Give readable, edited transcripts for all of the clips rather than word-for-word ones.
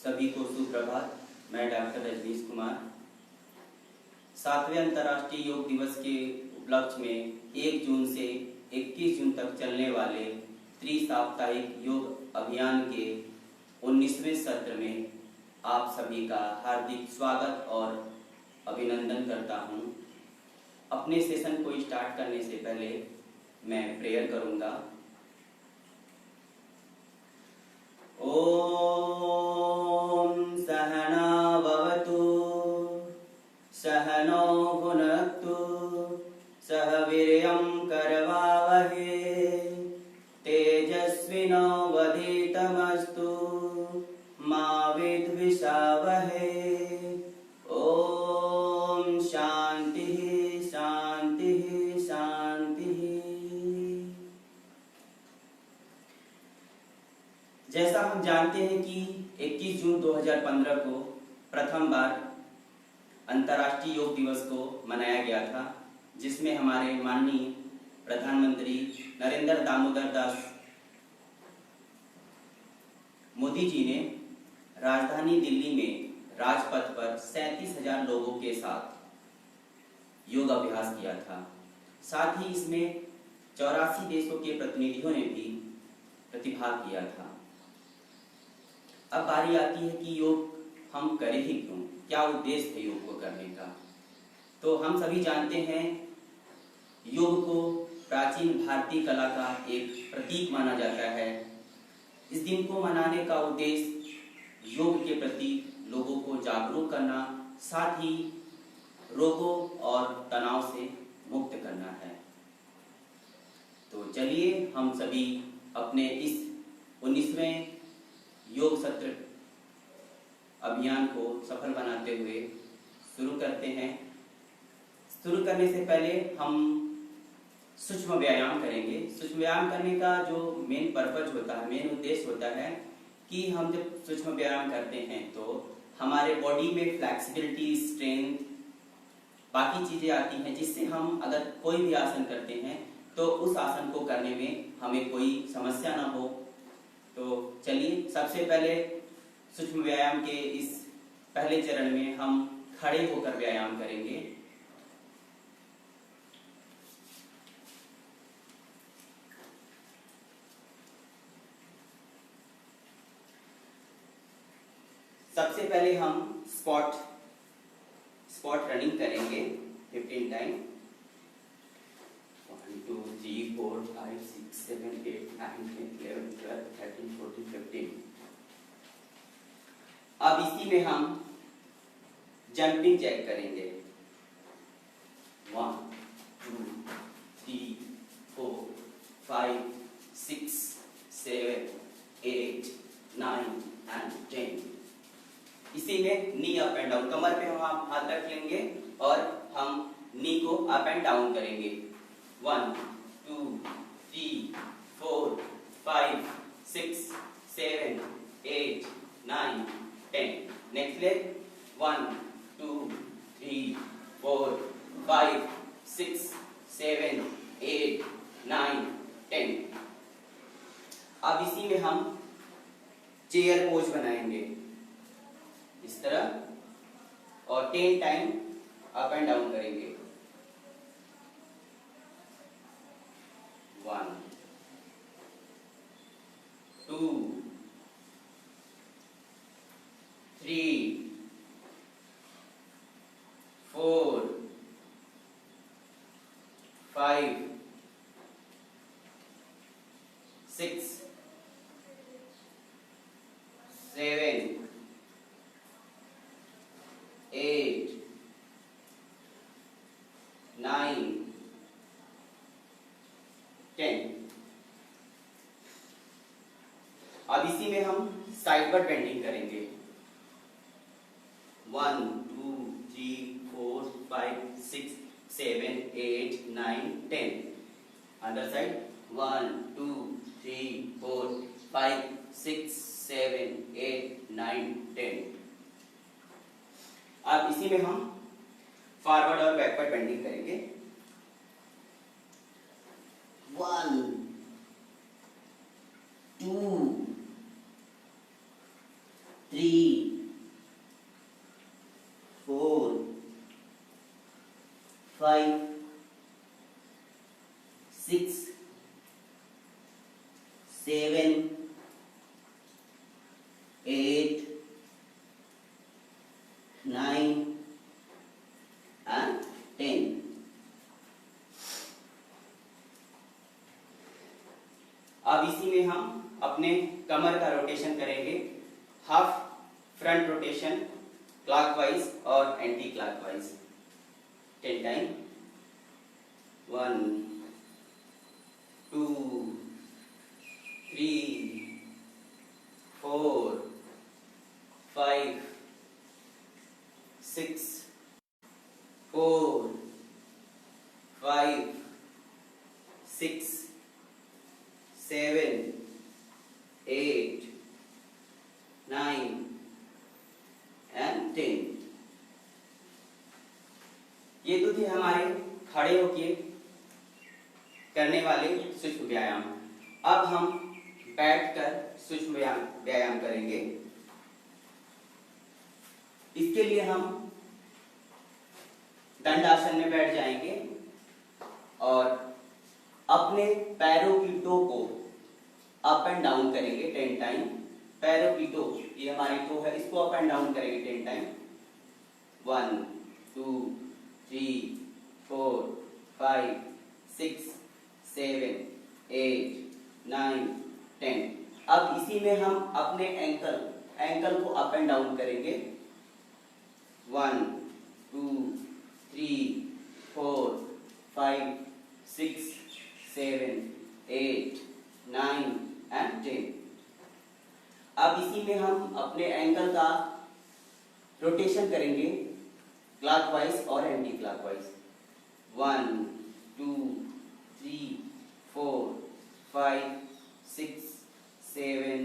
सभी को सुप्रभात। मैं डॉक्टर रजनीश कुमार। 7वें अंतर्राष्ट्रीय योग दिवस के उपलक्ष्य में 1 जून से 21 जून तक चलने वाले त्रिसाप्ताहिक योग अभियान के 19वें सत्र में आप सभी का हार्दिक स्वागत और अभिनंदन करता हूं। अपने सेशन को स्टार्ट करने से पहले मैं प्रेयर करूंगा। ओम सहना भवतु सहनो भुनक्तु सह वीर्यं करवावहे तेजस्विनावधीतमस्तु मा विद्विषावहे। ओम शांति शांति शांति। जैसा हम जानते हैं कि 21 जून 2015 को प्रथम बार अंतर्राष्ट्रीय योग दिवस को मनाया गया था, जिसमें हमारे माननीय प्रधानमंत्री नरेंद्र दामोदर दास मोदी जी ने राजधानी दिल्ली में राजपथ पर 37,000 लोगों के साथ योग अभ्यास किया था। साथ ही इसमें 84 देशों के प्रतिनिधियों ने भी प्रतिभाग किया था। अब बारी आती है कि योग हम करें ही क्यों, क्या उद्देश्य है योग को करने का। तो हम सभी जानते हैं योग को प्राचीन भारतीय कला का एक प्रतीक माना जाता है। इस दिन को मनाने का उद्देश्य योग के प्रति लोगों को जागरूक करना, साथ ही रोगों और तनाव से मुक्त करना है। तो चलिए हम सभी अपने इस 19वें योग सत्र अभियान को सफल बनाते हुए शुरू करते हैं। शुरू करने से पहले हम सूक्ष्म व्यायाम करेंगे। सूक्ष्म व्यायाम करने का जो मेन पर्पज होता है, मेन उद्देश्य होता है कि हम जब सूक्ष्म व्यायाम करते हैं तो हमारे बॉडी में फ्लेक्सिबिलिटी, स्ट्रेंथ, बाकी चीजें आती हैं, जिससे हम अगर कोई भी आसन करते हैं तो उस आसन को करने में हमें कोई समस्या ना हो। तो चलिए सबसे पहले सूक्ष्म व्यायाम के इस पहले चरण में हम खड़े होकर व्यायाम करेंगे। सबसे पहले हम स्पॉट रनिंग करेंगे 15 टाइम। 1 2 3 4 5 6 7 8 9 10 11 12 13 14 15। अब इसी में हम जंपिंग जैक करेंगे। 1 2 3 4 5 6 7 8 9 and 10। इसी में नी अप एंड डाउन, कमर पे हम हाथ रख लेंगे और हम नी को अप एंड डाउन करेंगे। 1 2 3 4 5 6 7 8 9 10। Next leg 1 2 3 4 5 6 7 8 9 10। अब इसी में हम चेयर पोज बनाएंगे इस तरह और 10 टाइम अप एंड डाउन करेंगे। 1 2 3 4 5 6 7 8 9 10। अब इसी में हम साइडवर्ड बेंडिंग करेंगे। 1 2 3 4 5 6 7 8 9 10। Other side 1 2 3 4 5 6 7 8 9 10। अब इसी में हम फॉरवर्ड और बैकवर्ड बेंडिंग करेंगे। 1 2 3 5 6 7 8 9 and 10। अब इसी में हम अपने कमर का रोटेशन करेंगे, हाफ फ्रंट रोटेशन क्लॉकवाइज और एंटी क्लॉकवाइज 10 टाइम। 1 2 3 4 5 6 4 5 6 7 8 9 and 10। ये तो थे हमारे खड़े होके करने वाले सूक्ष्म व्यायाम। अब हम बैठकर सूक्ष्म व्यायाम करेंगे। इसके लिए हम दंडासन में बैठ जाएंगे और अपने पैरों की टो को अप एंड डाउन करेंगे 10 टाइम। पैरों की टो, ये हमारी टो है, इसको अप एंड डाउन करेंगे 10 टाइम। 1 2 3 4 5 6 7 8 9 10। अब इसी में हम अपने एंकल को अप एंड डाउन करेंगे। 1 2 3 4 5 6 7 8 9 and 10। अब इसी में हम अपने एंकल का रोटेशन करेंगे क्लॉकवाइज और एंटी क्लॉकवाइज। 1 2 3 4 5 6 7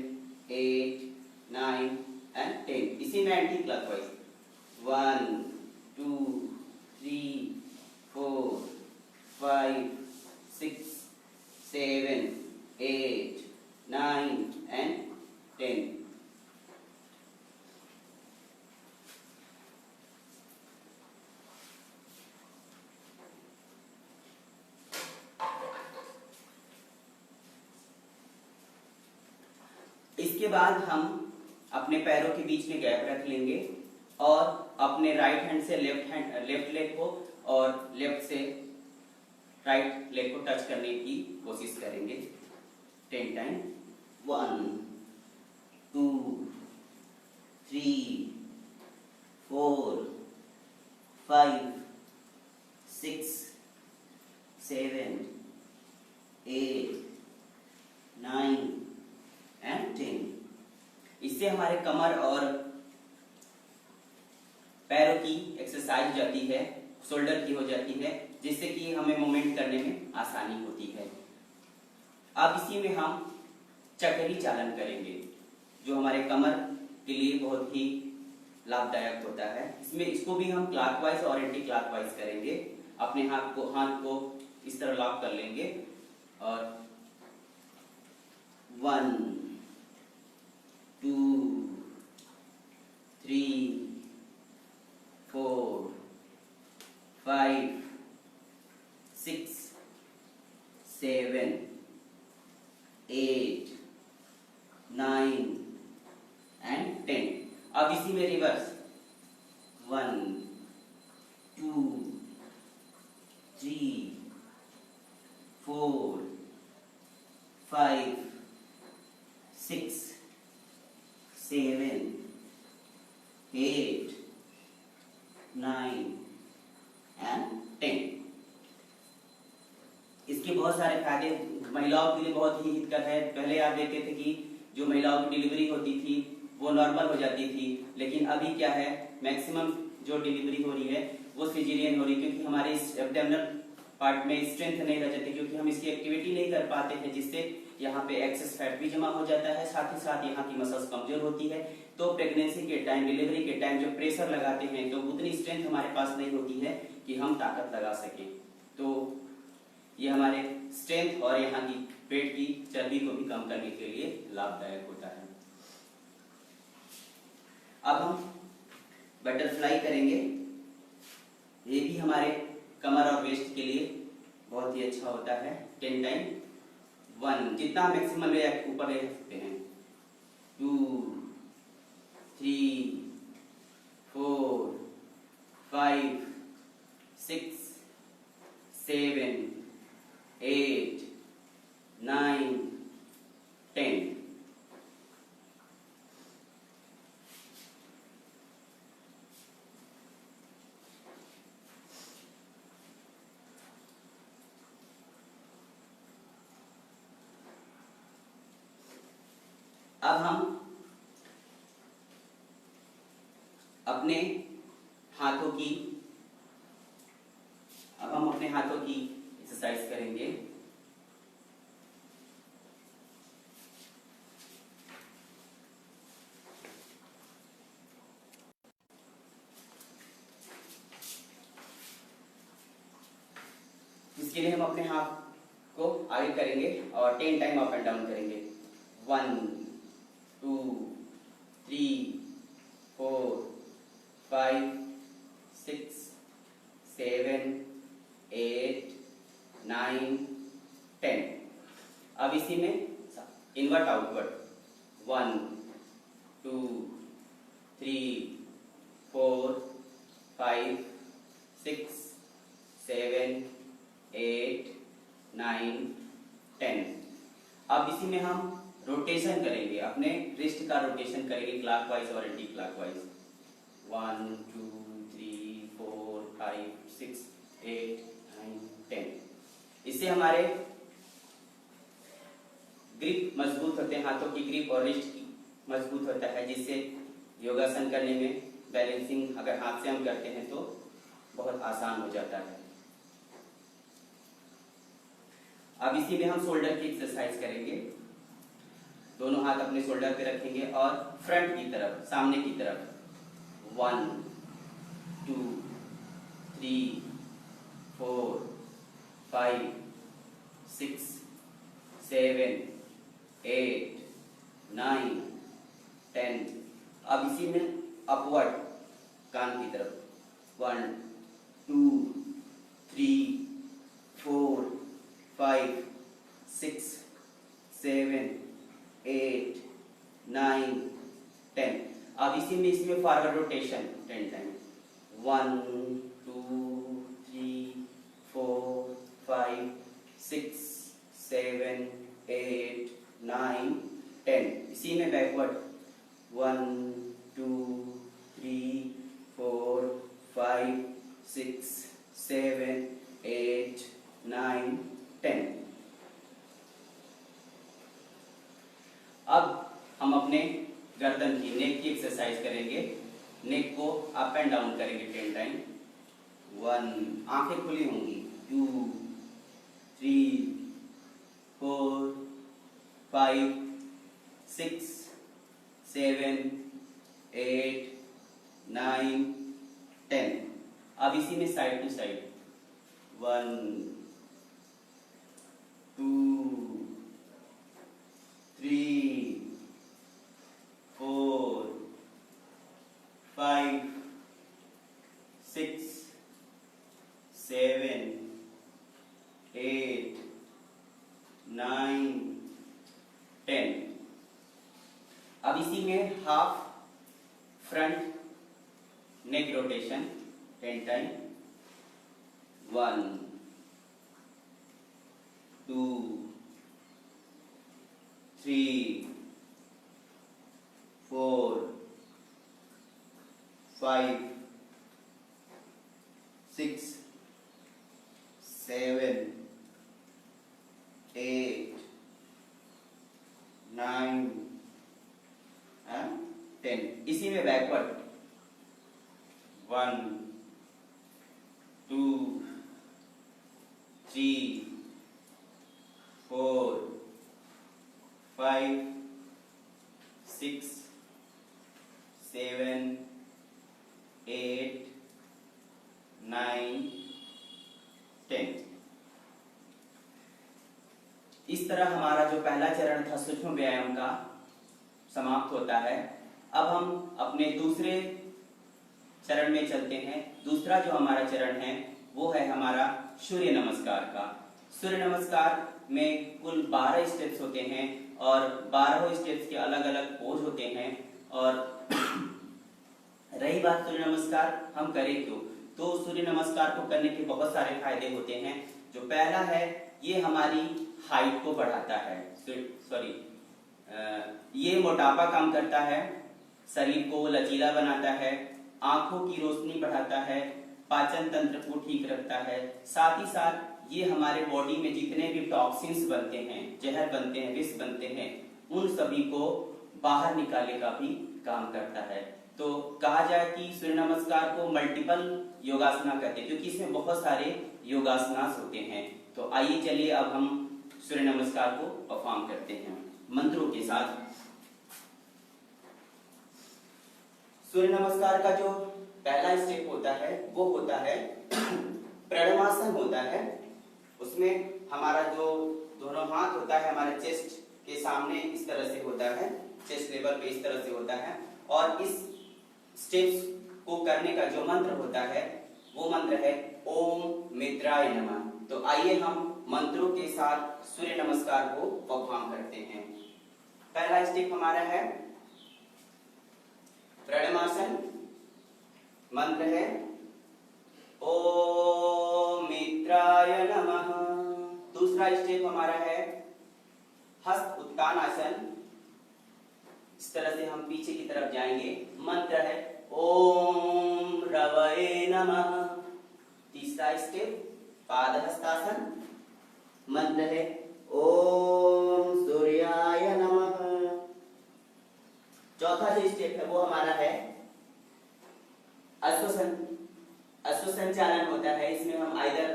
8 9 and 10। इसी में एंटी क्लॉकवाइज 1 2 3 4 5 6 7 8 9 and 10। इसके बाद हम अपने पैरों के बीच में गैप रख लेंगे और अपने राइट हैंड से लेफ्ट लेग को और लेफ्ट से राइट लेग को टच करने की कोशिश करेंगे 10 टाइम। 1 2 3 4 5 6 7 8 9 and 10। इससे हमारे कमर और पैरों की एक्सरसाइज हो जाती है, शोल्डर की हो जाती है, जिससे कि हमें मूवमेंट करने में आसानी होती है। अब इसी में हम चक्री चालन करेंगे, जो हमारे कमर के लिए बहुत ही लाभदायक होता है। इसको भी हम क्लॉकवाइज और एंटी क्लॉकवाइज करेंगे। अपने हाथ को इस तरह लॉक कर लेंगे और 1 2 3 4 5 6 7 8 9 and 10। अब इसी में रिवर्स 1 2 3 4 5 6 7 8 9 and 10। इसके बहुत सारे फायदे महिलाओं के लिए बहुत ही हितकर है। पहले आप देखते थे कि जो महिलाओं की डिलीवरी होती थी वो नॉर्मल हो जाती थी, लेकिन अभी क्या है, मैक्सिमम जो डिलीवरी हो रही है वो सिजेरियन हो रही है, क्योंकि हमारे इस एब्डोमिनल पार्ट में स्ट्रेंथ नहीं रह जाती, क्योंकि हम इसकी एक्टिविटी नहीं कर पाते हैं, जिससे यहाँ पे एक्सेस फैट भी जमा हो जाता है, साथ ही साथ यहाँ की मसल्स कमजोर होती है। तो प्रेगनेंसी के टाइम, डिलीवरी के टाइम जो प्रेशर लगाते हैं तो उतनी स्ट्रेंथ हमारे पास नहीं होती है कि हम ताकत लगा सकें। तो ये हमारे स्ट्रेंथ और यहाँ की पेट की चर्बी को भी कम करने के लिए लाभदायक होता है। अब हम बटरफ्लाई करेंगे। ये भी हमारे कमर और वेस्ट के लिए बहुत ही अच्छा होता है। 10 टाइम 1, जितना मैक्सिमम ले ऊपर ले सकते हैं। 2 3 4 5 6 7 8 9 10। अब हम अपने हाथों की एक्सरसाइज करेंगे। इसके लिए हम अपने हाथ को आगे करेंगे और 10 टाइम अप एंड डाउन करेंगे। 1 2 3 4 5 6 7 8 9 10। अब इसी में इनवर्ट आउटवर्ट 1 2 3 4 5 6 7 8 9 10। अब इसी में हम रोटेशन करेंगे, अपने रिस्ट का रोटेशन करेंगे क्लॉकवाइज और एंटी क्लॉकवाइज। 1 2 3 4 5 6 8 9 10। इससे हमारे ग्रिप मजबूत होते हैं, हाथों की ग्रिप और रिस्ट की मजबूत होता है, जिससे योगासन करने में बैलेंसिंग अगर हाथ से हम करते हैं तो बहुत आसान हो जाता है। अब इसी में हम शोल्डर की एक्सरसाइज करेंगे। दोनों हाथ अपने शोल्डर पे रखेंगे और फ्रंट की तरफ, सामने की तरफ 1 2 3 4 5 6 7 8 9 10। अब इसी में अपवर्ड कान की तरफ 1 2 3 4 5 6 7 8 9 10। अब इसी में इसमें फॉरवर्ड रोटेशन 10 टाइम 1 2 3 4 5 6 7 8 9 10। इसी में बैकवर्ड 1 2 3 4 5 6 7 8 9 10। अब हम अपने गर्दन की, नेक की एक्सरसाइज करेंगे। नेक को अप एंड डाउन करेंगे 10 टाइम। 1, आंखें खुली होंगी। 2 3 4 5 6 7 8 9 10। अब इसी में साइड टू साइड 1 2 3 4 5 6 7 8 9 10। अब इसी में half front neck rotation 10 time. 1 2 3 4 5 6 7 8 9 and 10। इसी में बैकवर्ड 1 2 3 4 5 6 7 8 9 10। इस तरह हमारा जो पहला चरण था सूक्ष्म व्यायाम का समाप्त होता है। अब हम अपने दूसरे चरण में चलते हैं। दूसरा जो हमारा चरण है वो है हमारा सूर्य नमस्कार का। सूर्य नमस्कार में कुल 12 स्टेप्स होते हैं और 12 स्टेप्स के अलग अलग पोज होते हैं। और रही बात सूर्य नमस्कार हम करें क्यों, तो सूर्य नमस्कार को करने के बहुत सारे फायदे होते हैं। जो पहला है, ये हमारी हाइट को बढ़ाता है, ये मोटापा कम करता है, शरीर को लचीला बनाता है, आंखों की रोशनी बढ़ाता है, पाचन तंत्र को ठीक रखता है। साथ ही साथ ये हमारे बॉडी में जितने भी टॉक्सिन्स बनते हैं, जहर बनते हैं, विष बनते हैं, उन सभी को बाहर निकालने का भी काम करता है। तो कहा जाए कि सूर्य नमस्कार को मल्टीपल योगासना कहते हैं, क्योंकि इसमें बहुत सारे योगासनास होते हैं। तो आइए चलिए अब हम सूर्य नमस्कार को परफॉर्म करते हैं मंत्रों के साथ। सूर्य नमस्कार का जो पहला स्टेप होता है वो होता है प्रणमासन होता है। उसमें हमारा जो दोनों हाथ होता है हमारे चेस्ट के सामने इस तरह से होता है, चेस्ट लेवल पे इस तरह से होता है। और इस स्टेप्स को करने का जो मंत्र होता है वो मंत्र है ओम मित्राय नमः। तो आइए हम मंत्रों के साथ सूर्य नमस्कार को परफॉर्म करते हैं। पहला स्टेप हमारा है प्रणमासन, मंत्र है ओम मित्राय नमः। दूसरा स्टेप हमारा है हस्त उत्तानासन, इस तरह से हम पीछे की तरफ जाएंगे, मंत्र है ओम रवये नमः। तीसरा स्टेप पादहस्तासन, मंत्र है ओम सूर्याय नमः। चौथा जो स्टेप है वो हमारा है अश्वसंचालन होता है। इसमें हम आइदर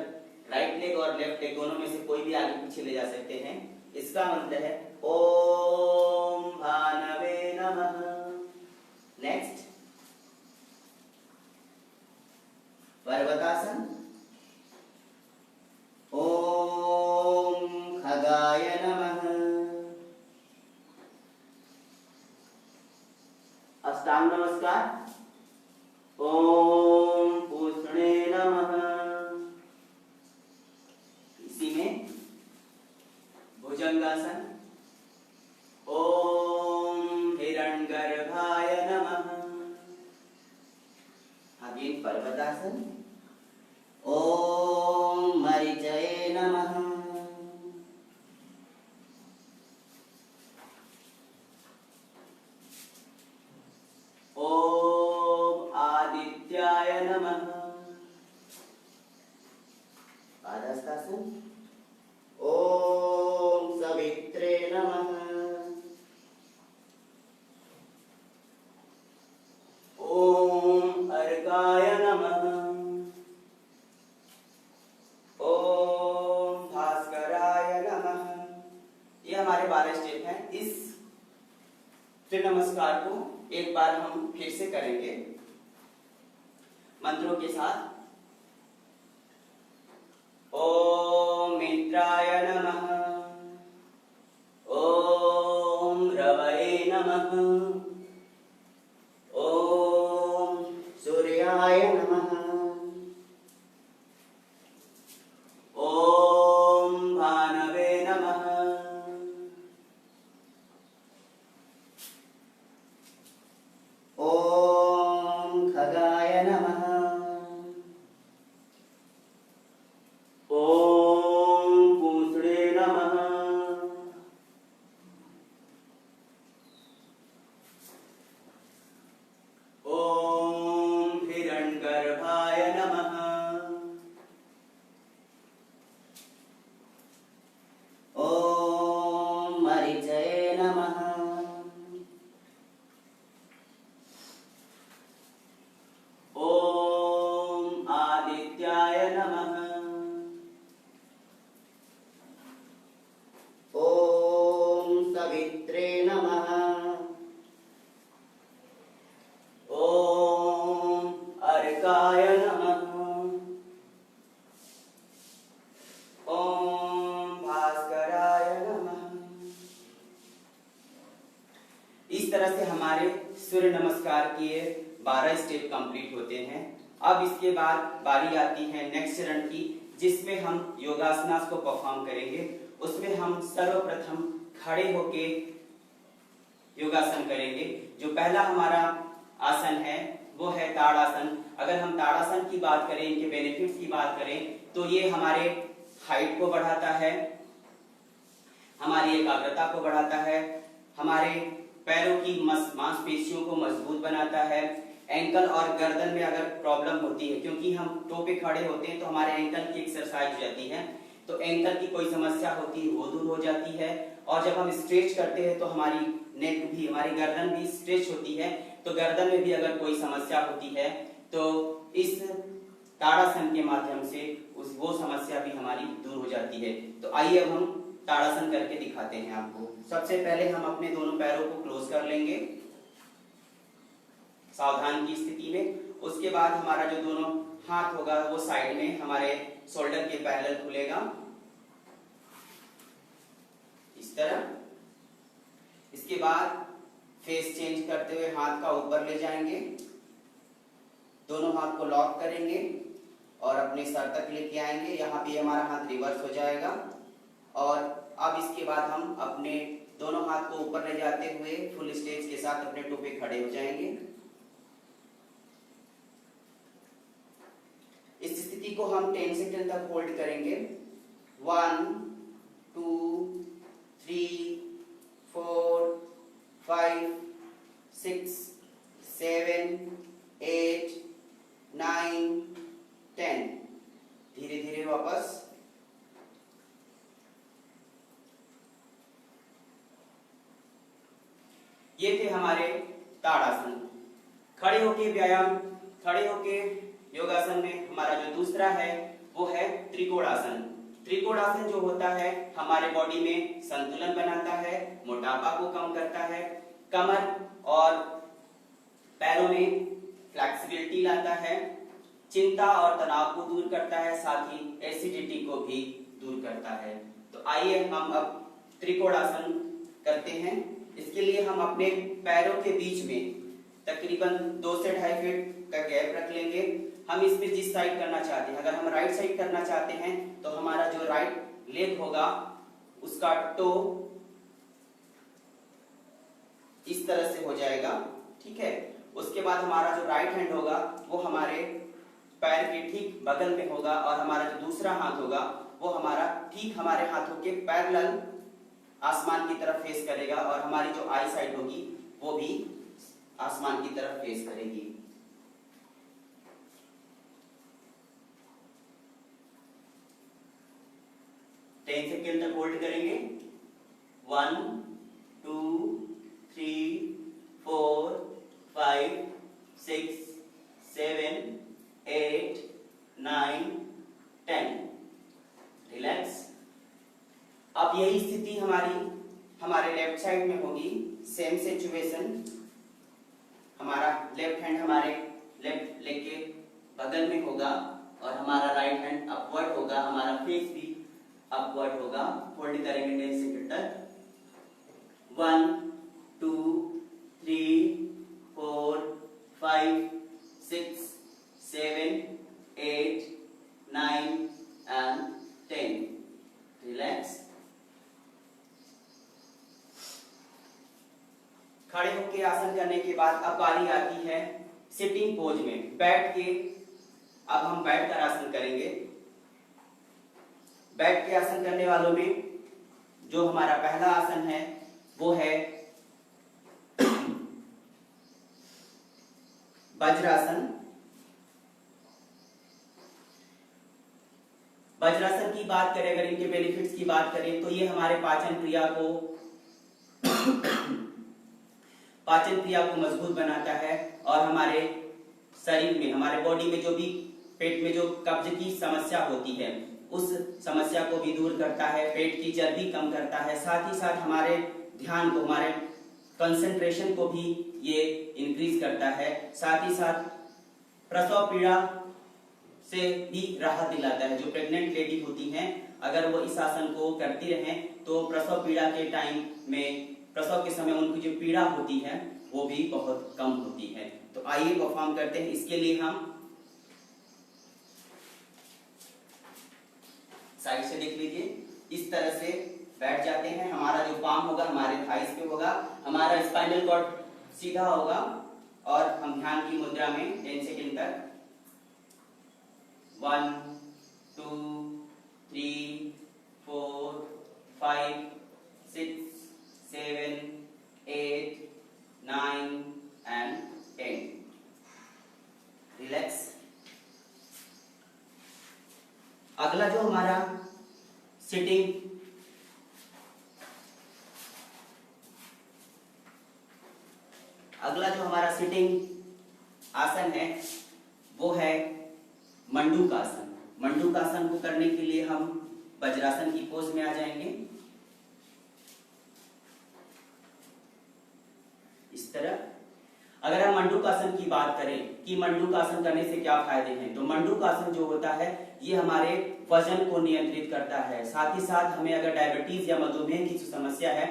राइट लेग और लेफ्ट लेग दोनों में से कोई भी आगे पीछे ले जा सकते हैं। इसका मंत्र है ओम भानवे नमः। नेक्स्ट पर्वतासन, ओम खगाय नमः। अष्टांग नमस्कार, ओम पूष्णे नमः। इसी में भुजंगासन, ओम हिरण्यगर्भाय नमः। अगेन पर्वतासन, ओम मरीचये नमः। ओम आदित्याय नमः। पादहस्तासन, ओम सवित्रे नमः। ओम अर्काय नमः। ओम भास्कराय नमः। ये हमारे 12 स्टेप हैं। इस सूर्य नमस्कार को एक बार हम फिर से करेंगे मंत्रों के साथ। ओम मित्राय नमः, ओम रवये नमः, ओम सूर्याय नमः, ओम भानवे नमः, ओम खगाय नमः, ओम पूष्णे नमः, ओम हिरण्यगर्भाय नमः, ओम मरीचये नमः, ओम आदित्याय नमः, ओम सवित्रे नमः, ओम अर्काय नमः, ओम भास्कराय नमः। इस तरह से हमारे सूर्य नमस्कार के 12 स्टेप कंप्लीट होते हैं। अब इसके बाद बारी आती है नेक्स्ट चरण की, जिसमें हम योगासनास को परफॉर्म करेंगे। उसमें हम सर्वप्रथम खड़े होके योगासन करेंगे। जो पहला हमारा आसन है वो है ताड़ासन। अगर हम ताड़ासन की बात करें, इनके बेनिफिट्स की बात करें, तो ये हमारे हाइट को बढ़ाता है, हमारी एकाग्रता को बढ़ाता है, हमारे पैरों की मांसपेशियों को मजबूत बनाता है। एंकल और गर्दन में अगर प्रॉब्लम होती है, क्योंकि हम टो पे खड़े होते हैं तो हमारे एंकल की एक्सरसाइज हो जाती है, तो एंकल की कोई समस्या होती है वो दूर हो जाती है। और जब हम स्ट्रेच करते हैं तो हमारी नेक भी, हमारी गर्दन भी स्ट्रेच होती है, तो गर्दन में भी अगर कोई समस्या होती है तो इस ताड़ासन के माध्यम से वो समस्या भी हमारी दूर हो जाती है। तो आइए अब हम ताड़ासन करके दिखाते हैं आपको। सबसे पहले हम अपने दोनों पैरों को क्लोज कर लेंगे सावधान की स्थिति में। उसके बाद हमारा जो दोनों हाथ होगा वो साइड में हमारे शोल्डर के पैरेलल खुलेगा इस तरह। इसके बाद फेस चेंज करते हुए हाथ का ऊपर ले जाएंगे, दोनों हाथ को लॉक करेंगे और अपने सर तक लेके आएंगे। यहाँ पे हमारा हाथ रिवर्स हो जाएगा। और अब इसके बाद हम अपने दोनों हाथ को ऊपर ले जाते हुए फुल स्टेज के साथ अपने टो पे खड़े हो जाएंगे। इस स्थिति को हम 10 सेकंड तक होल्ड करेंगे। 1 2 3 4 5 6 7 8 9 10। धीरे धीरे वापस। ये थे हमारे ताड़ासन। खड़े होके व्यायाम, खड़े होके योगासन में हमारा जो दूसरा है वो है त्रिकोणासन। त्रिकोणासन जो होता है हमारे बॉडी में संतुलन बनाता है, मोटापा को कम करता है, कमर और पैरों में फ्लेक्सिबिलिटी लाता है, चिंता और तनाव को दूर करता है, साथ ही एसिडिटी को भी दूर करता है। तो आइए हम अब त्रिकोणासन करते हैं। इसके लिए हम अपने पैरों के बीच में तकरीबन 2 से 2.5 फीट का गैप रख लेंगे। हम इस पे जिस साइड करना चाहते हैं, अगर हम राइट साइड करना चाहते हैं तो हमारा जो राइट लेग होगा उसका टो इस तरह से हो जाएगा, ठीक है। उसके बाद हमारा जो राइट हैंड होगा वो हमारे पैर के ठीक बगल में होगा और हमारा जो दूसरा हाथ होगा वो हमारा ठीक हमारे हाथों के पैरेलल आसमान की तरफ फेस करेगा और हमारी जो आई साइड होगी वो भी आसमान की तरफ फेस करेगी। टेन सेकेंड तक होल्ड करेंगे। 1 2 3 4 5 6 7 8 9 10। रिलैक्स। अब यही स्थिति हमारे लेफ्ट साइड में होगी। Same situation. हमारा लेफ्ट हैंड हमारे लेफ्ट लेग के बगल में होगा और हमारा राइट हैंड अपवर्ड होगा, हमारा फेस भी अपवर्ड होगा। होल्ड करेंगे 10 सेकंड तक। 1 2 3 4 5 6 7 8 9 and 10। रिलैक्स। खड़े होकर आसन करने के बाद अब बारी आती है सिटिंग पोज में, बैठ के। अब हम बैठ कर आसन करेंगे। बैठ के आसन करने वालों में जो हमारा पहला आसन है वो है वज्रासन। वज्रासन की बात करें, अगर इनके बेनिफिट्स की बात करें तो ये हमारे पाचन क्रिया को मजबूत बनाता है और हमारे शरीर में, हमारे बॉडी में जो भी पेट में जो कब्ज की समस्या होती है उस समस्या को भी दूर करता है, पेट की चर्बी कम करता है, साथ ही साथ हमारे ध्यान को, हमारे कंसंट्रेशन को भी ये इंक्रीज करता है। साथ ही साथ प्रसव पीड़ा से भी राहत दिलाता है। जो प्रेग्नेंट लेडी होती हैं अगर वो इस आसन को करती रहें तो प्रसव पीड़ा के टाइम में, प्रसव के समय उनकी जो पीड़ा होती है वो भी बहुत कम होती है। तो आइए परफॉर्म करते हैं। इसके लिए हम साइड से देख लीजिए, इस तरह से बैठ जाते हैं। हमारा जो पाम होगा हमारे थाइस पे होगा, हमारा स्पाइनल कॉर्ड सीधा होगा और हम ध्यान की मुद्रा में 10 सेकेंड तक 1 2 3 4 5 6 7 8 9 and 10। रिलैक्स। अगला जो हमारा सिटिंग आसन है वो है मंडूकासन। मंडूकासन को करने के लिए हम वज्रासन की पोज में आ जाएंगे, इस तरह। अगर हम मंडूकासन की बात करें कि मंडूकासन करने से क्या फायदे हैं, तो मंडूकासन जो होता है ये हमारे वजन को नियंत्रित करता है, साथ ही साथ हमें अगर डायबिटीज या मधुमेह की जो समस्या है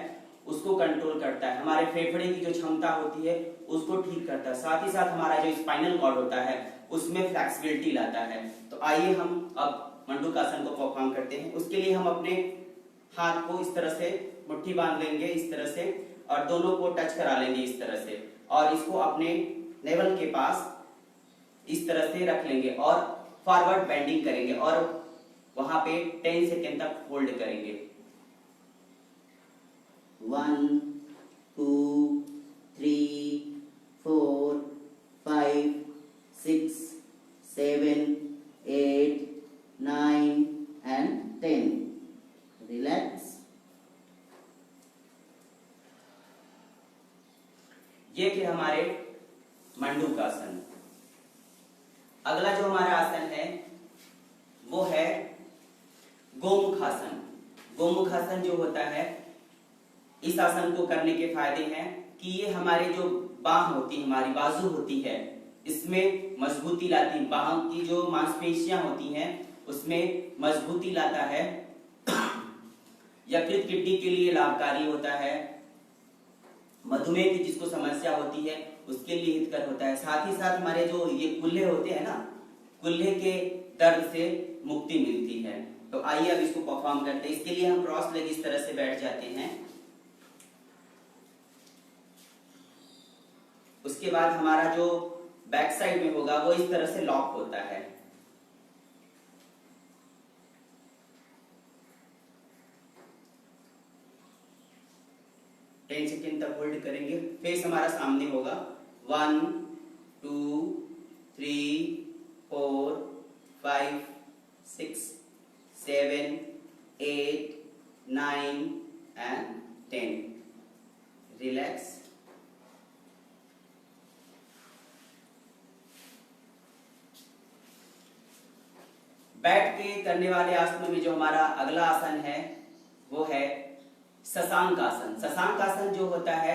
उसको कंट्रोल करता है, हमारे फेफड़े की जो क्षमता होती है उसको ठीक करता है, साथ ही साथ हमारा जो स्पाइनल कॉर्ड होता है उसमें फ्लेक्सिबिलिटी लाता है। तो आइए हम अब मंडूकासन को परफॉर्म करते हैं। उसके लिए हम अपने हाथ को इस तरह से मुट्ठी बांध लेंगे, इस तरह से, और दोनों को टच करा लेंगे इस तरह से, और इसको अपने नेवल के पास इस तरह से रख लेंगे और फॉरवर्ड बेंडिंग करेंगे और वहां पे 10 सेकेंड तक होल्ड करेंगे। 1 2 3 4 5 6 7 8 9 and 10। रिलैक्स। ये थे हमारे मंडूकासन। अगला जो हमारा आसन है वो है गोमुखासन। गोमुखासन जो होता है, इस आसन को करने के फायदे हैं कि ये हमारे जो बाह होती है, हमारी बाजू होती है, इसमें मजबूती लाती है। बाह की जो मांसपेशियां होती हैं उसमें मजबूती लाता है, यकृत किडनी के लिए लाभकारी होता है, मधुमेह की जिसको समस्या होती है उसके लिए हितकर होता है, साथ ही साथ हमारे जो ये कुल्हे होते हैं ना, कुल्हे के दर्द से मुक्ति मिलती है। तो आइए अब इसको परफॉर्म करते हैं। इसके लिए हम क्रॉस लेग इस तरह से बैठ जाते हैं। उसके बाद हमारा जो बैक साइड में होगा वो इस तरह से लॉक होता है। टेन सेकेंड तक होल्ड करेंगे। फेस हमारा सामने होगा। 1 2 3 4 5 6 7 8 9 and 10। रिलैक्स। बैठ के करने वाले आसनों में जो हमारा अगला आसन है वो है शशांक आसन। शशांक आसन जो होता है,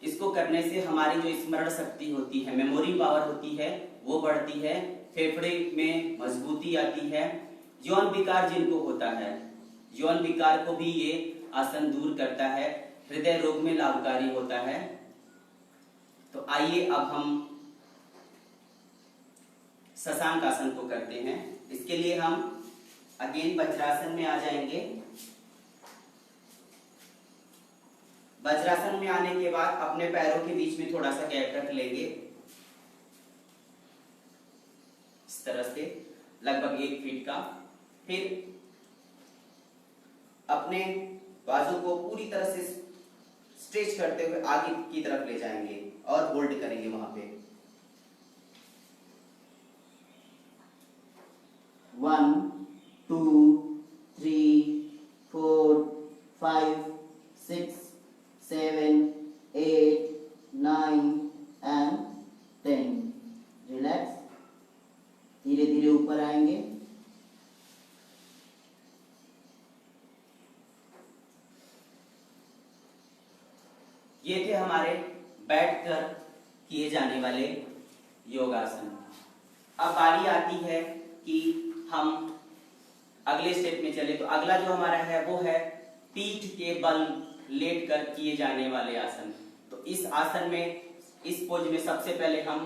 इसको करने से हमारी जो स्मरण शक्ति होती है, मेमोरी पावर होती है, वो बढ़ती है, फेफड़े में मजबूती आती है। यौन विकार जिनको होता है, यौन विकार को भी ये आसन दूर करता है, हृदय रोग में लाभकारी होता है। तो आइए अब हम शशांक आसन को करते हैं। इसके लिए हम अगेन वज्रासन में आ जाएंगे। वज्रासन में आने के बाद अपने पैरों के बीच में थोड़ा सा गैप रख लेंगे, इस तरह से लगभग 1 फीट का। फिर अपने बाजू को पूरी तरह से स्ट्रेच करते हुए आगे की तरफ ले जाएंगे और होल्ड करेंगे वहां पे। 1 2 3 4 5 6 7 8 9 and 10। रिलैक्स। धीरे धीरे ऊपर आएंगे। ये थे हमारे बैठकर किए जाने वाले योगासन। अब बारी आती है कि हम अगले स्टेप में चले। तो अगला जो हमारा है वो है पीठ के बल लेट कर किए जाने वाले आसन। तो इस आसन में, इस पोज में सबसे पहले हम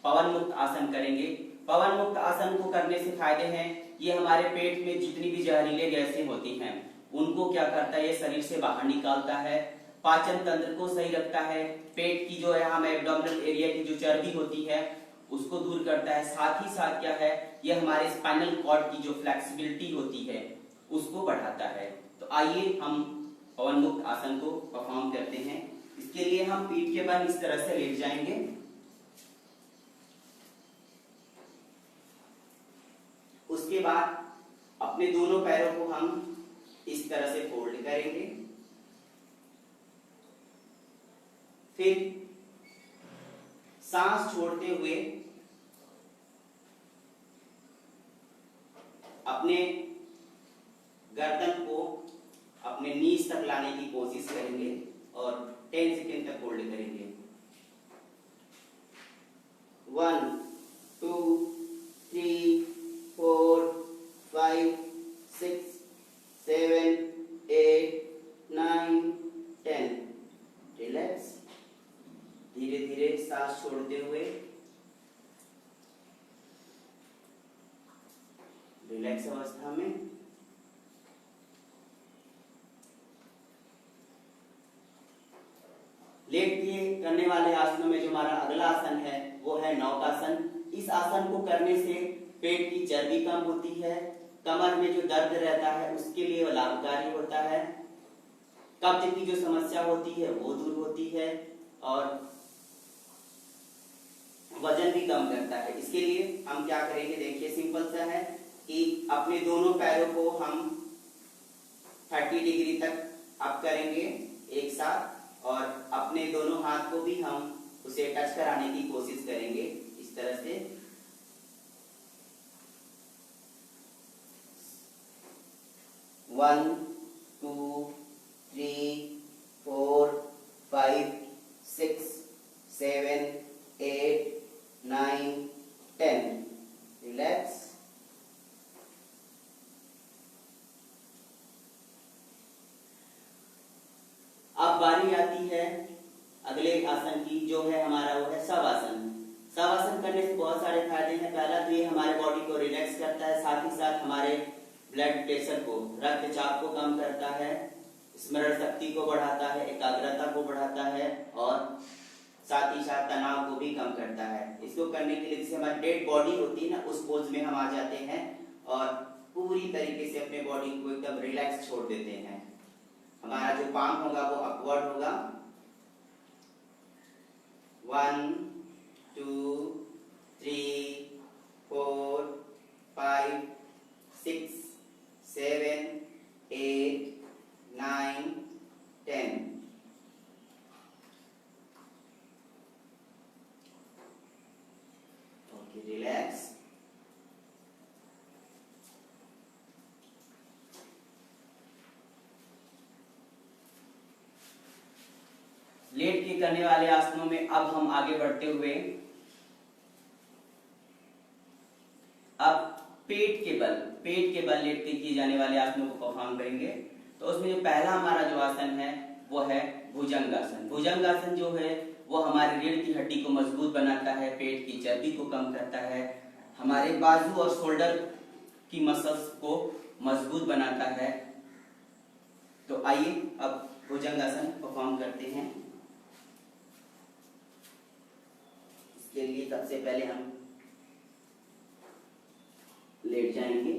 पवन मुक्त आसन करेंगे। पवन मुक्त आसन को करने से फायदे हैं ये हमारे पेट में जितनी भी जहरीले गैसें होती हैं उनको क्या करता है, ये शरीर से बाहर निकालता है, पाचन तंत्र को सही रखता है, पेट की जो है हम एब्डोमिनल एरिया की जो चर्बी होती है उसको दूर करता है, साथ ही साथ क्या है, ये हमारे स्पाइनल कॉर्ड की जो फ्लेक्सिबिलिटी होती है उसको बढ़ाता है। तो आइए हम पवन मुक्त आसन को परफॉर्म करते हैं। इसके लिए हम पीठ के बल इस तरह से लेट जाएंगे, उसके बाद अपने दोनों पैरों को हम इस तरह से फोल्ड करेंगे, फिर सांस छोड़ते हुए अपने गर्दन को अपने नीज तक लाने की कोशिश करेंगे और 10 सेकेंड तक होल्ड करेंगे। 1 2 3 4 5 6 7 8 9 10। रिलैक्स। धीरे धीरे सांस छोड़ते हुए रिलैक्स अवस्था में लेट के करने वाले आसनों में जो हमारा अगला आसन है वो है नौकासन। इस आसन को करने से पेट की चर्बी कम होती है, कमर में जो दर्द रहता है उसके लिए लाभकारी होता है, कब्ज की जो समस्या होती है वो दूर होती है और वजन भी कम करता है। इसके लिए हम क्या करेंगे, देखिए सिंपल सा है कि अपने दोनों पैरों को हम 30 डिग्री तक अप करेंगे एक साथ और अपने दोनों हाथ को भी हम उसे टच कराने की कोशिश करेंगे इस तरह से। वन 2 3 4 5 6 7 8 9 10। रिलैक्स। अब बारी आती है अगले आसन की, जो है हमारा वो है शवासन। शवासन करने से बहुत सारे फायदे हैं। पहला तो ये हमारे बॉडी को रिलैक्स करता है, साथ ही साथ हमारे ब्लड प्रेशर को, रक्तचाप को कम करता है, स्मरण शक्ति को बढ़ाता है, एकाग्रता को बढ़ाता है और साथ ही साथ तनाव को भी कम करता है। इसको करने के लिए जैसे हमारी डेड बॉडी होती है ना, उस पोज में हम आ जाते हैं और पूरी तरीके से अपने बॉडी को एकदम रिलैक्स छोड़ देते हैं। हमारा जो पाम होगा वो अपवर्ड होगा। 1 2 3 4 5 6 7 8 9 10। Okay, relax. लेट के करने वाले आसनों में अब हम आगे बढ़ते हुए अब पेट के बल लेट के किए जाने वाले आसनों को परफॉर्म करेंगे। तो उसमें जो पहला हमारा जो आसन है वो है भुजंगासन। भुजंगासन जो है वो हमारी रीढ़ की हड्डी को मजबूत बनाता है, पेट की चर्बी को कम करता है, हमारे बाजू और शोल्डर की मसल्स को मजबूत बनाता है। तो आइए अब भुजंगासन परफॉर्म करते हैं। इसके लिए सबसे पहले हम लेट जाएंगे,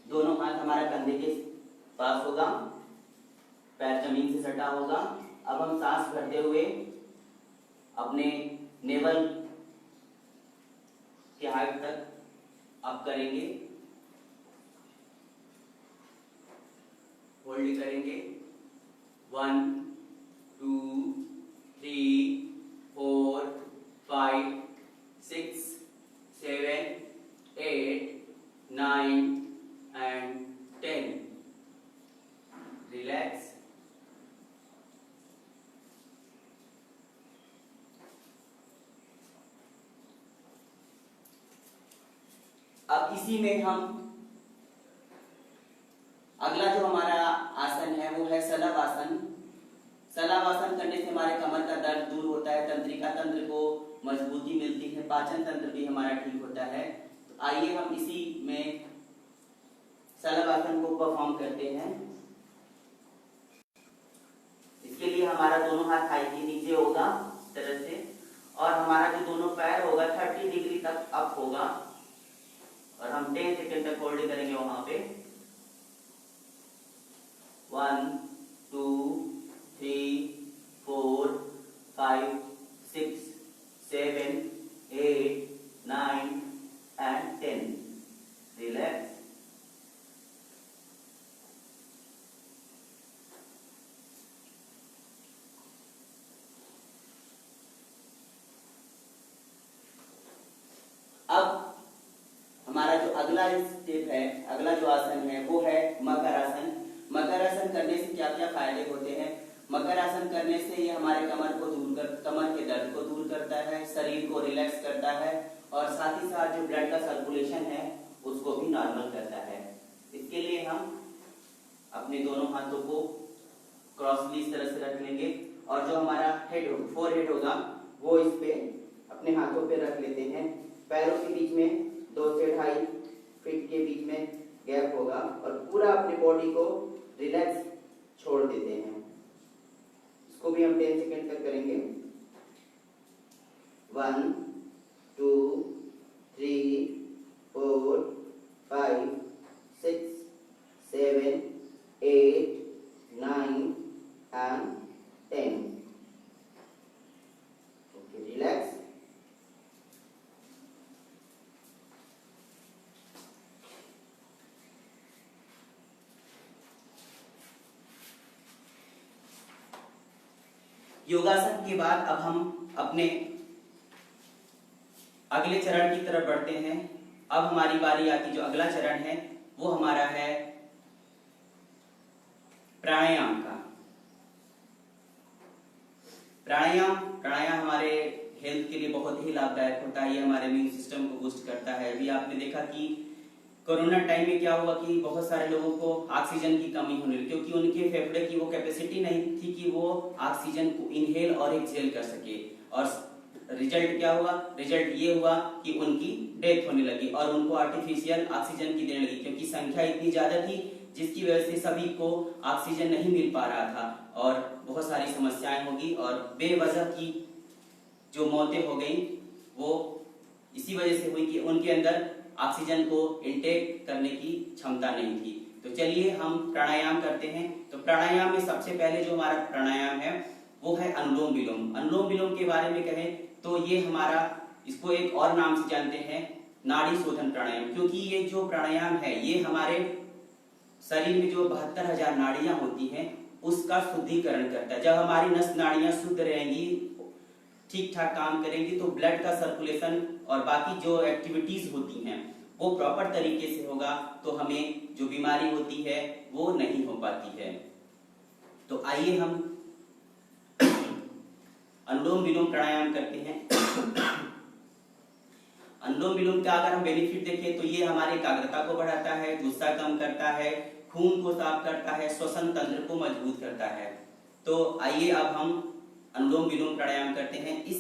दोनों हाथ हमारा कंधे के पास होगा, पैर जमीन से सटा होगा। अब हम सांस भरते हुए अपने नेवल के हाइट तक अप करेंगे, होल्ड करेंगे। 1 2 3 4 5 6 7 8 9 and 10। रिलैक्स। अब इसी में हम अगला जो हमारा आसन है वो है शलभ आसन। शलभासन करने से हमारे कमर का दर्द दूर होता है, तंत्रिका तंत्र को मजबूती मिलती है, पाचन तंत्र भी हमारा ठीक होता है। तो आइए हम इसी में शलभासन को परफॉर्म करते हैं। इसके लिए हमारा दोनों हाथ थाई के नीचे होगा इस तरह से, और हमारा जो दोनों पैर होगा 30 डिग्री तक अप होगा, और हम 10 सेकेंड तक होल्ड करेंगे वहां पे। 1 2 3 4 5 6 7 8 9 and 10. Relax. अब हमारा जो अगला स्टेप है, अगला जो आसन है वो है मकर आसन। मकर आसन करने से क्या क्या फायदे होते हैं? मकर आसन करने से ये हमारे कमर के दर्द को दूर करता है, शरीर को रिलैक्स करता है, और साथ ही साथ जो ब्लड का सर्कुलेशन है उसको भी नॉर्मल करता है। इसके लिए हम अपने दोनों हाथों को क्रॉसली इस तरह से रख लेंगे, और जो हमारा फोरहेड होगा वो इस पे अपने हाथों पे रख लेते हैं। पैरों के बीच में 2 से 2.5 फीट के बीच में गैप होगा, और पूरा अपने बॉडी को रिलैक्स छोड़ देते हैं। इसको भी हम 10 सेकेंड तक करेंगे। 1 2 3 4 5 6 7 8 9 and 10. Okay, relax. योगासन के बाद अब हम अपने अगले चरण की तरफ बढ़ते हैं। अब हमारी बारी आती, जो अगला चरण है वो हमारा है प्राणायाम का। प्राणायाम हमारे हेल्थ के लिए बहुत ही लाभदायक होता है। ये हमारे इम्यून सिस्टम को बूस्ट करता है। अभी आपने देखा कि कोरोना टाइम में क्या हुआ कि बहुत सारे लोगों को ऑक्सीजन की कमी होने लगी, क्योंकि उनके फेफड़े की वो कैपेसिटी नहीं थी कि वो ऑक्सीजन को इनहेल और एक्सहेल कर सके। और रिजल्ट क्या हुआ? रिजल्ट ये हुआ कि उनकी डेथ होने लगी और उनको आर्टिफिशियल ऑक्सीजन की देने लगी, क्योंकि संख्या इतनी ज्यादा थी जिसकी वजह से सभी को ऑक्सीजन नहीं मिल पा रहा था, और बहुत सारी समस्याएं होगी, और बेवजह की जो मौतें हो गई वो इसी वजह से हुई कि उनके अंदर ऑक्सीजन को इनटेक करने की क्षमता नहीं थी। तो चलिए हम प्राणायाम करते हैं। तो प्राणायाम में सबसे पहले जो हमारा प्राणायाम है वो है अनुलोम विलोम। अनुलोम विलोम के बारे में कहें तो ये हमारा, इसको एक और नाम से जानते हैं नाड़ी शोधन प्राणायाम, क्योंकि ये जो प्राणायाम है ये हमारे शरीर में जो 72,000 नाड़ियां होती हैं उसका शुद्धिकरण करता है। जब हमारी नस नाड़ियां शुद्ध रहेंगी, ठीक ठाक काम करेंगी, तो ब्लड का सर्कुलेशन और बाकी जो एक्टिविटीज होती हैं वो प्रॉपर तरीके से होगा, तो हमें जो बीमारी होती है वो नहीं हो पाती है। तो आइए हम अनुलोम विलोम प्राणायाम करते हैं। अनुलोम विलोम का अगर हम बेनिफिट देखें तो ये हमारे एकाग्रता को बढ़ाता है, गुस्सा कम करता है, खून को साफ करता है, श्वसन तंत्र को मजबूत करता है। तो आइए अब हम अनुलोम विलोम प्राणायाम करते हैं। इस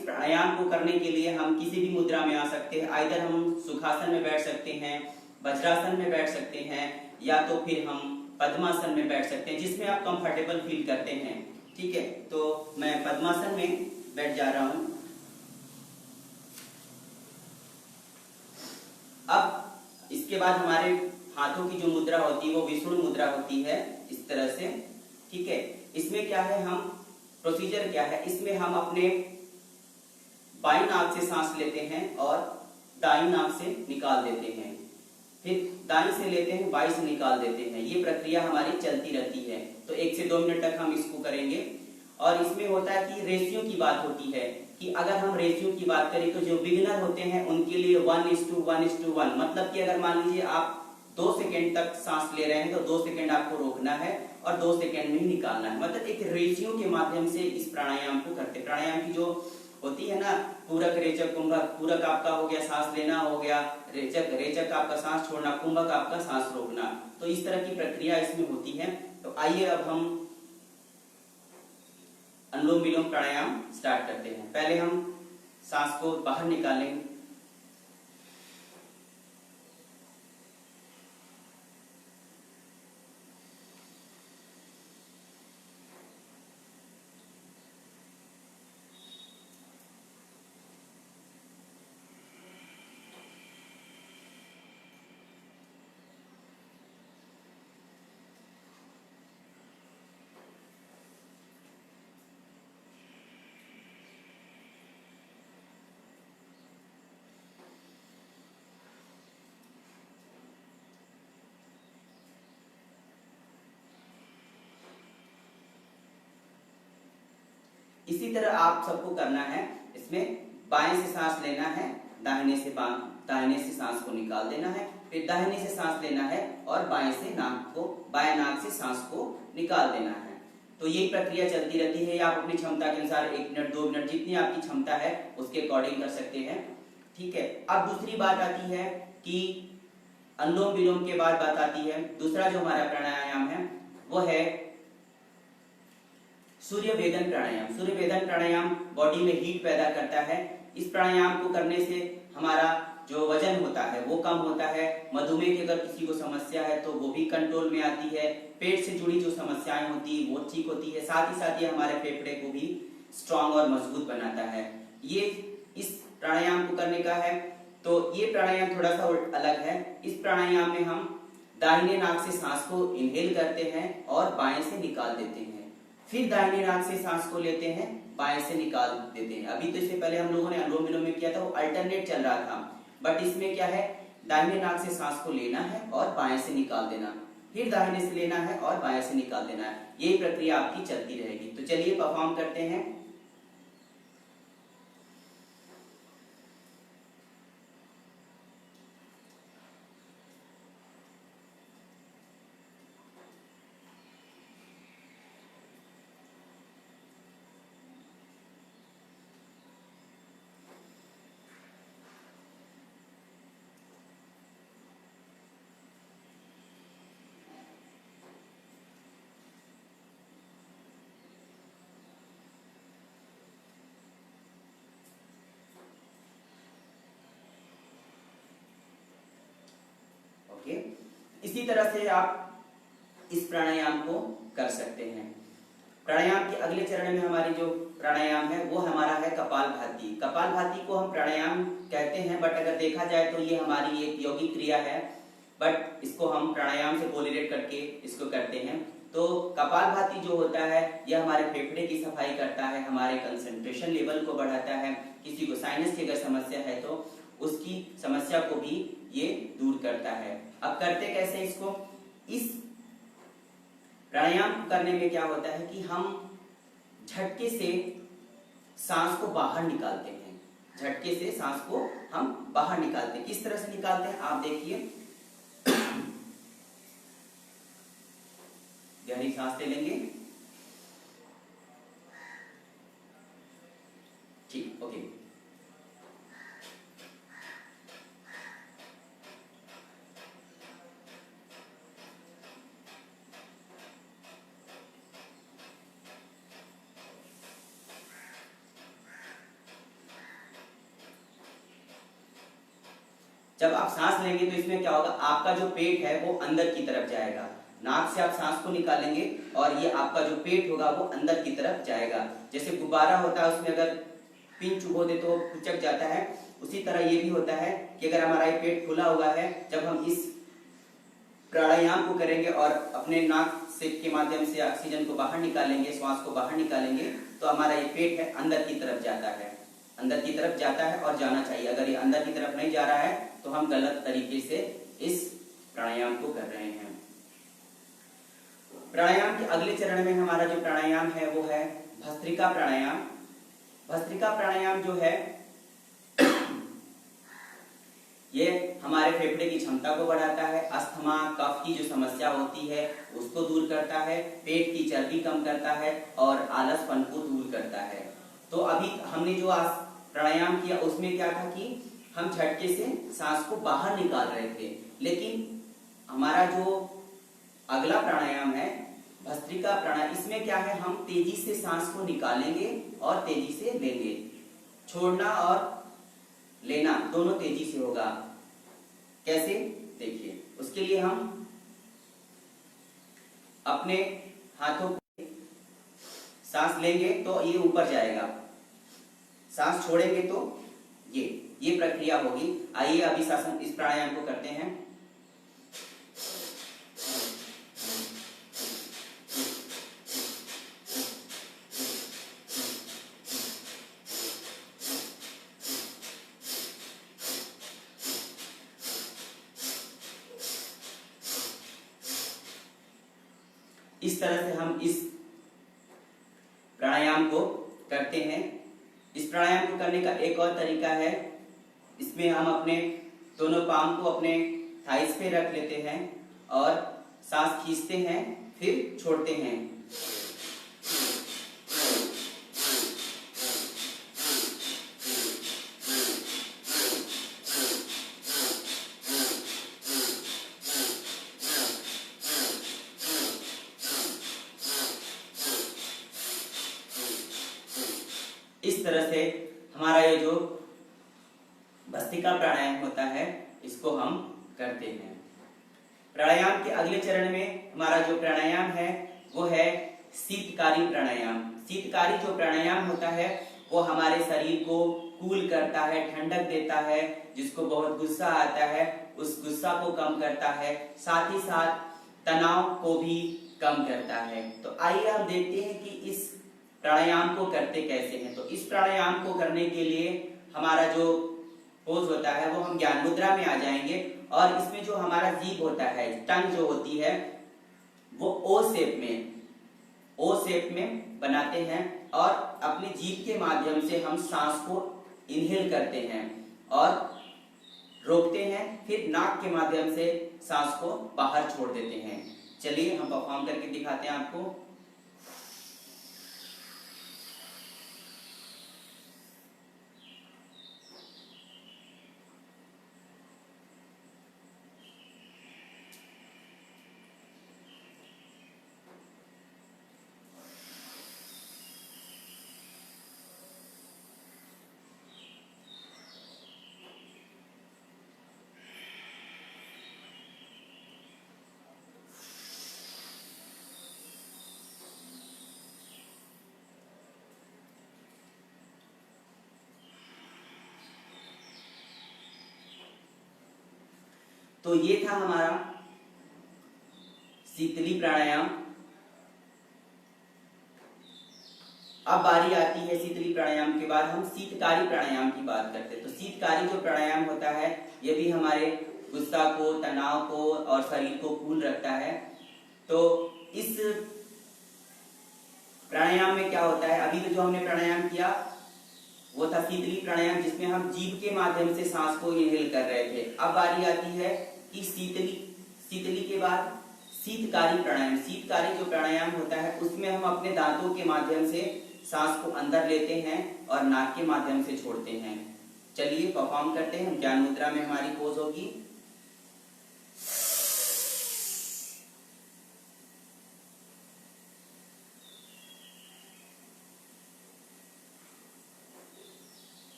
प्राणायाम को करने के लिए हम किसी भी मुद्रा में आ सकते हैं। आइदर हम सुखासन में बैठ सकते हैं, वज्रासन में बैठ सकते हैं, या तो फिर हम पद्मासन में बैठ सकते हैं, जिसमें आप कंफर्टेबल फील करते हैं। ठीक है, तो मैं पद्मासन में बैठ जा रहा हूं। अब इसके बाद हमारे हाथों की जो मुद्रा होती है वो विष्णु मुद्रा होती है, इस तरह से। ठीक है, इसमें क्या है, हम प्रोसीजर क्या है, इसमें हम अपने बाईं नाक से सांस लेते हैं और दाईं नाक से निकाल देते हैं, फिर दाईं से लेते हैं, बाईं से निकाल देते हैं। ये प्रक्रिया हमारी चलती रहती है। तो 1 से 2 मिनट तक हम इसको करेंगे। और इसमें होता है कि रेशियो की बात होती है कि अगर हम रेशियो की बात करें तो जो बिगिनर होते हैं उनके लिए 1:1:1, मतलब कि अगर मान लीजिए आप 2 सेकेंड तक सांस ले रहे हैं तो 2 सेकेंड आपको रोकना है और 2 सेकेंड में ही निकालना है। मतलब एक रेशियो के माध्यम से इस प्राणायाम को करते। प्राणायाम की जो होती है ना, पूरक, रेचक, कुंभक। पूरक आपका हो गया सांस लेना, हो गया रेचक आपका सांस छोड़ना, कुंभक आपका सांस रोकना। तो इस तरह की प्रक्रिया इसमें होती है। तो आइए अब हम अनुलोम विलोम प्राणायाम स्टार्ट करते हैं। पहले हम सांस को बाहर निकालेंगे। इसी तरह आप सबको करना है। इसमें बाएं से सांस लेना है, दाहिने से सांस को निकाल देना है, फिर दाहिने से सांस लेना है और बाएं नाक से सांस को निकाल देना है। तो यही प्रक्रिया चलती रहती है। आप अपनी क्षमता के अनुसार 1 मिनट 2 मिनट जितनी आपकी क्षमता है उसके अकॉर्डिंग कर सकते हैं। ठीक है। अब दूसरी बात आती है कि अनुलोम विलोम के बाद बात आती है, दूसरा जो हमारा प्राणायाम है वो है सूर्य वेदन प्राणायाम। सूर्य वेदन प्राणायाम बॉडी में हीट पैदा करता है। इस प्राणायाम को करने से हमारा जो वजन होता है वो कम होता है। मधुमेह की अगर किसी को समस्या है तो वो भी कंट्रोल में आती है। पेट से जुड़ी जो समस्याएं होती है वो ठीक होती है। साथ ही ये हमारे फेफड़े को भी स्ट्रांग और मजबूत बनाता है। ये इस प्राणायाम को करने का है। तो ये प्राणायाम थोड़ा सा अलग है। इस प्राणायाम में हम दाहिने नाक से सांस को इनहेल करते हैं और बाएं से निकाल देते हैं, फिर दाहिने नाक से सांस को लेते हैं, बाएं से निकाल देते हैं। अभी तो इससे पहले हम लोगों ने अनुलोम विलोम में किया था, वो अल्टरनेट चल रहा था। बट इसमें क्या है, दाहिने नाक से सांस को लेना है और बाएं से निकाल देना, फिर दाहिने से लेना है और बाएं से निकाल देना है। यही प्रक्रिया आपकी चलती रहेगी। तो चलिए परफॉर्म करते हैं। ओके, इसी तरह से आप इस प्राणायाम को कर सकते हैं। प्राणायाम के अगले चरण में हमारी जो प्राणायाम है वो हमारा है कपालभाति। कपालभाति को हम प्राणायाम कहते हैं, बट अगर देखा जाए तो ये हमारी एक यौगिक क्रिया है, बट इसको हम प्राणायाम से कोरिलेट करके इसको करते हैं। तो कपालभाति जो होता है यह हमारे फेफड़े की सफाई करता है, हमारे कंसंट्रेशन लेवल को बढ़ाता है। किसी को साइनस की अगर समस्या है तो उसकी समस्या को भी ये दूर करता है। अब करते कैसे इसको? इस प्राणायाम करने में क्या होता है कि हम झटके से सांस को बाहर निकालते हैं। झटके से सांस को हम बाहर निकालते हैं। किस तरह से निकालते हैं आप देखिए। गहरी सांस ले लेंगे। ठीक, ओके। जब आप सांस लेंगे तो इसमें क्या होगा, आपका जो पेट है वो अंदर की तरफ जाएगा। नाक से आप सांस को निकालेंगे और ये आपका जो पेट होगा वो अंदर की तरफ जाएगा। जैसे गुब्बारा होता है, उसमें अगर पिन चुभो दे तो पुचक जाता है, उसी तरह ये भी होता है कि अगर हमारा ये पेट खुला हुआ है, जब हम इस प्राणायाम को करेंगे और अपने नाक से के माध्यम से ऑक्सीजन को बाहर निकालेंगे, श्वास को बाहर निकालेंगे, तो हमारा ये पेट है अंदर की तरफ जाता है। अंदर की तरफ जाता है और जाना चाहिए। अगर ये अंदर की तरफ नहीं जा रहा है तो हम गलत तरीके से इस प्राणायाम को कर रहे हैं। प्राणायाम के अगले चरण में हमारा जो प्राणायाम है वो है भस्त्रिका प्राणायाम। भस्त्रिका प्राणायाम जो है ये हमारे फेफड़े की क्षमता को बढ़ाता है, अस्थमा कफ की जो समस्या होती है उसको दूर करता है, पेट की चर्बी कम करता है और आलसपन को दूर करता है। तो अभी हमने जो प्राणायाम किया उसमें क्या था कि हम झटके से सांस को बाहर निकाल रहे थे, लेकिन हमारा जो अगला प्राणायाम है भस्त्रिका प्राणायाम, इसमें क्या है, हम तेजी से सांस को निकालेंगे और तेजी से लेंगे। छोड़ना और लेना दोनों तेजी से होगा। कैसे, देखिए। उसके लिए हम अपने हाथों को, सांस लेंगे तो ये ऊपर जाएगा, सांस छोड़ेंगे तो ये प्रक्रिया होगी। आइए अभी शासन इस प्राणायाम को करते हैं। इस तरह से हम इस प्राणायाम को करते हैं। इस प्राणायाम को करने का एक और तरीका है, इसमें हम अपने दोनों पाम को अपने थाइस पे रख लेते हैं और सांस खींचते हैं, फिर छोड़ते हैं। इस तरह से हमारा ये जो भस्त्रिका प्राणायाम होता है, इसको हम करते हैं। प्राणायाम के अगले चरण में हमारा जो प्राणायाम है वो है शीतकारी प्राणायाम। शीतकारी जो प्राणायाम होता है वो हमारे शरीर को कूल करता है, ठंडक देता है। जिसको बहुत गुस्सा आता है उस गुस्सा को कम करता है, साथ ही साथ तनाव को भी कम करता है। तो आइए हम देखते हैं कि इस प्राणायाम को करते कैसे हैं। तो इस प्राणायाम को करने के लिए हमारा जो पोज होता है वो हम ज्ञान मुद्रा में आ जाएंगे और इसमें जो हमारा जीभ होता है, टंग जो होती है वो ओ शेप में बनाते हैं और अपनी जीभ के माध्यम से हम सांस को इनहेल करते हैं और रोकते हैं, फिर नाक के माध्यम से सांस को बाहर छोड़ देते हैं। चलिए हम परफॉर्म करके दिखाते हैं आपको। तो ये था हमारा शीतली प्राणायाम। अब बारी आती है शीतली प्राणायाम के बाद हम शीतकारी प्राणायाम की बात करते हैं। तो शीतकारी जो प्राणायाम होता है ये भी हमारे गुस्सा को, तनाव को और शरीर को कूल रखता है। तो इस प्राणायाम में क्या होता है, अभी जो हमने प्राणायाम किया वो था शीतली प्राणायाम, जिसमें हम जीभ के माध्यम से सांस को इनहेल कर रहे थे। अब बारी आती है कि शीतली के बाद शीतकारी प्राणायाम। शीतकारी जो प्राणायाम होता है उसमें हम अपने दांतों के माध्यम से सांस को अंदर लेते हैं और नाक के माध्यम से छोड़ते हैं। चलिए परफॉर्म करते हैं। ज्ञान मुद्रा में हमारी पोज होगी।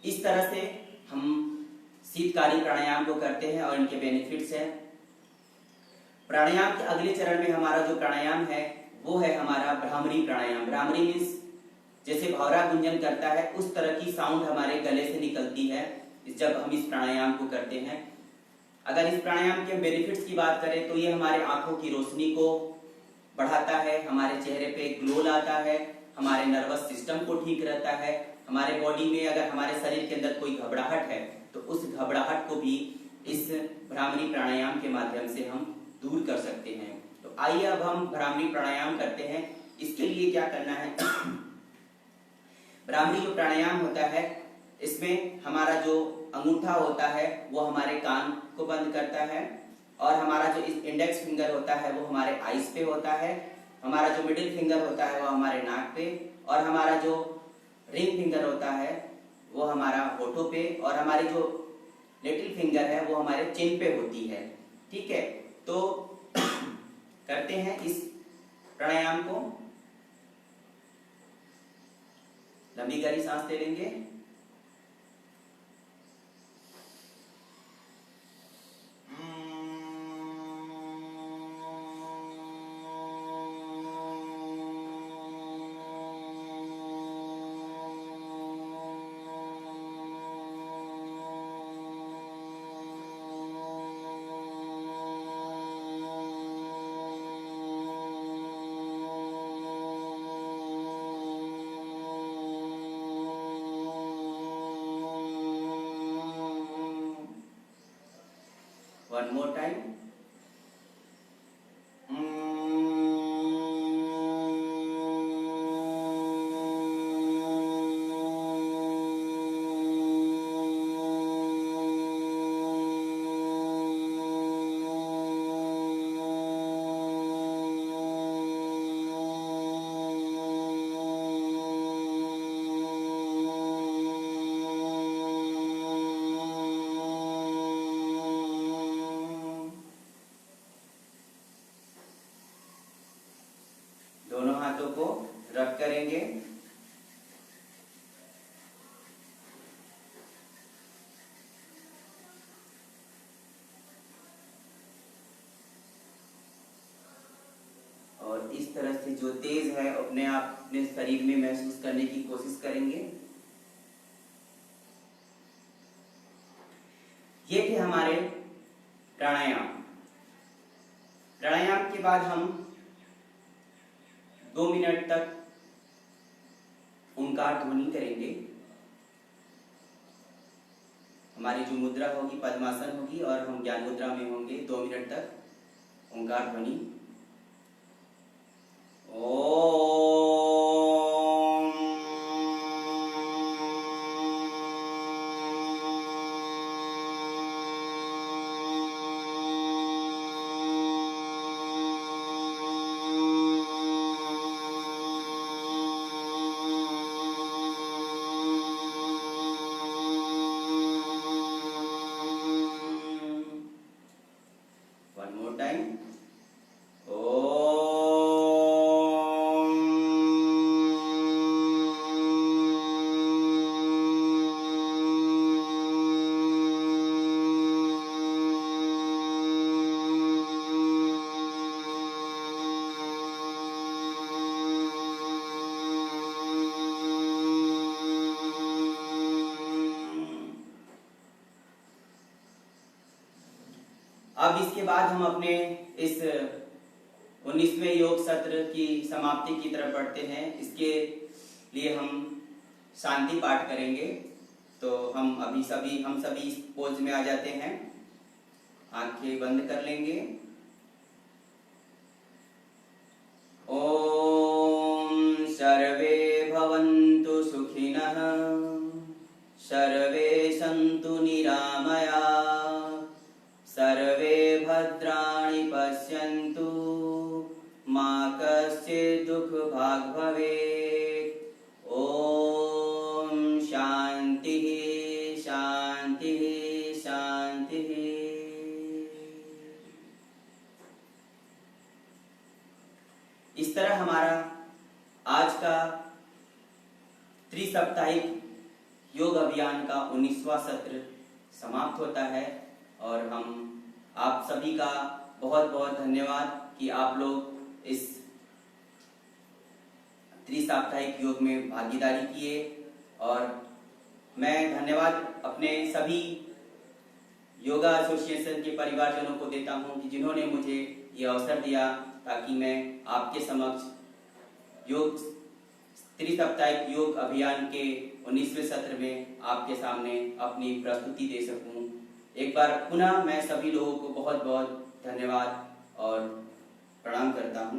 इस तरह से हम शीतकारी प्राणायाम को करते हैं और इनके बेनिफिट्स हैं। प्राणायाम के अगले चरण में हमारा जो प्राणायाम है वो है हमारा भ्रामरी प्राणायाम। भ्रामरी मीन्स जैसे भौरा गुंजन करता है उस तरह की साउंड हमारे गले से निकलती है जब हम इस प्राणायाम को करते हैं। अगर इस प्राणायाम के बेनिफिट्स की बात करें तो ये हमारे आंखों की रोशनी को बढ़ाता है, हमारे चेहरे पे ग्लो लाता है, हमारे नर्वस सिस्टम को ठीक रहता है, हमारे बॉडी में अगर हमारे शरीर के अंदर कोई घबराहट है तो उस घबराहट को भी इस भ्रामरी प्राणायाम के माध्यम से हम दूर कर सकते हैं। तो आइए अब हम भ्रामरी प्राणायाम करते हैं। इसके लिए क्या करना है भ्रामरी जो प्राणायाम होता है, इसमें हमारा जो अंगूठा होता है वो हमारे कान को बंद करता है, और हमारा जो इंडेक्स फिंगर होता है वो हमारे आईज पे होता है, हमारा जो मिडिल फिंगर होता है वो हमारे नाक पे, और हमारा जो रिंग फिंगर होता है वो हमारा होठों पे, और हमारी जो लिटिल फिंगर है वो हमारे चिन पे होती है। ठीक है, तो करते हैं इस प्राणायाम को। लंबी गहरी सांस ले लेंगे। One more time. दोनों हाथों को रब करेंगे। और इस तरह से जो तेज है अपने आप अपने शरीर में महसूस करने की कोशिश करेंगे। ये थे हमारे प्राणायाम। प्राणायाम के बाद हम 2 मिनट तक ओंकार ध्वनि करेंगे। हमारी जो मुद्रा होगी पद्मासन होगी और हम ज्ञान मुद्रा में होंगे 2 मिनट तक ओंकार ध्वनि। One more time. अब इसके बाद हम अपने इस 19वें योग सत्र की समाप्ति की तरफ बढ़ते हैं। इसके लिए हम शांति पाठ करेंगे। तो हम सभी इस पोज में आ जाते हैं। आंखें बंद कर लेंगे। ओम सर्वे भवन्तु सुखिनः, सर्वे सन्तु निरामया, सर्वे भद्राणि पश्यन्तु, मा कश्चित् दुःखभाग् भवेत्। ओम शांति शांति शांति। इस तरह हमारा आज का त्रिसप्ताहिक योग अभियान का 19वां सत्र समाप्त होता है। और हम आप सभी का बहुत बहुत धन्यवाद कि आप लोग इस त्रिसाप्ताहिक योग में भागीदारी किए। और मैं धन्यवाद अपने सभी योगा एसोसिएशन के परिवारजनों को देता हूं कि जिन्होंने मुझे ये अवसर दिया ताकि मैं आपके समक्ष योग त्रिसप्ताहिक योग अभियान के 19वें सत्र में आपके सामने अपनी प्रस्तुति दे सकूं। एक बार पुनः मैं सभी लोगों को बहुत बहुत धन्यवाद और प्रणाम करता हूं।